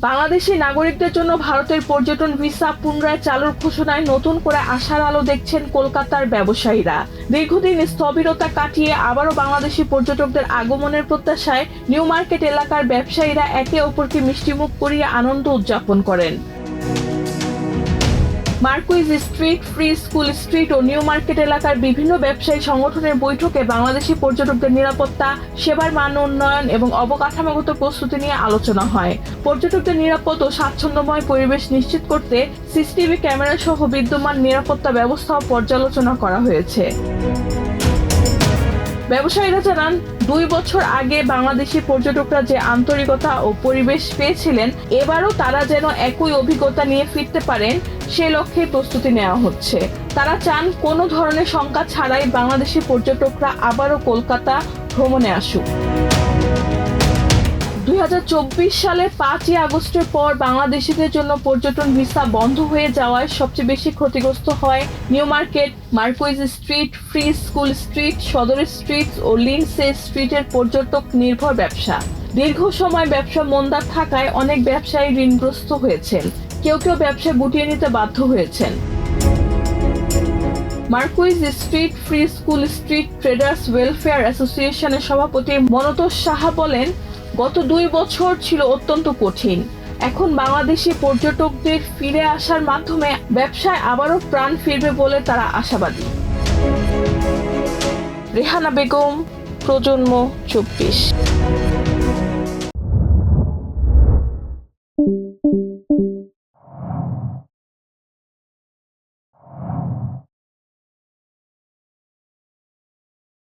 বাংলাদেশি নাগরিকদের জন্য ভারতের পর্যটন ভিসা পুনরায় চালুর ঘোষণায় নতুন করে আশার আলো দেখছেন কলকাতার ব্যবসায়ীরা। দীর্ঘদিন স্থবিরতা কাটিয়ে আবারও বাংলাদেশি পর্যটকদের আগমনের প্রত্যাশায় নিউ মার্কেট এলাকার ব্যবসায়ীরা একে অপরকে মিষ্টিমুখ করিয়ে আনন্দ উদযাপন করেন। Marquis Street, Free School Street ও নিউ মার্কেট এলাকার বিভিন্ন ব্যবসায়ী সংগঠনের বৈঠকে বাংলাদেশি পর্যটকদের নিরাপত্তা, সেবার মান উন্নয়ন এবং অবকাঠামোগত প্রস্তুতি নিয়ে আলোচনা হয়। পর্যটকদের নিরাপদ ও স্বাচ্ছন্দ্যময় পরিবেশ নিশ্চিত করতে সিসিটিভি ক্যামেরা সহ বিদ্যমান নিরাপত্তা ব্যবস্থাও পর্যালোচনা করা হয়েছে। ব্যবসায়ীরা জানান, 2 বছর আগে বাংলাদেশি পর্যটকরা যে আন্তরিকতা ও পরিবেশ পেয়েছিলেন, এবারও তারা যেন একই অভিজ্ঞতা নিয়ে ফিরতে পারেন সে লক্ষ্যে প্রস্তুতি নেওয়া হচ্ছে। তারা চান কোনো ধরনের শঙ্কা ছাড়াই বাংলাদেশি পর্যটকরা আবারও কলকাতা ভ্রমণে আসুক। 2024 সালের 5ই আগস্টের পর বাংলাদেশিদের জন্য পর্যটন ভিসা বন্ধ হয়ে যাওয়ায় সবচেয়ে বেশি ক্ষতিগ্রস্ত হয় new market, Marquis Street, Free School street, সদর স্ট্রিট ও লিন্ডসে স্ট্রিটের পর্যটক নির্ভর ব্যবসা। দীর্ঘ সময় ব্যবসা মন্দা থাকায় অনেক ব্যবসায়ী ঋণগ্রস্ত হয়েছেন, কেউ কেউ ব্যবসা গুটিয়ে নিতে বাধ্য হয়েছেন। Marquis Street, Free School street traders welfare অ্যাসোসিয়েশনের সভাপতি মনতোষ সাহা বলেন, গত 2 বছর ছিল অত্যন্ত কঠিন। এখন বাংলাদেশি পর্যটকদের ফিরে আসার মাধ্যমে ব্যবসায় আবারও প্রাণ ফিরবে বলে তারা আশাবাদী। রেহানা বেগম, প্রজন্ম 24।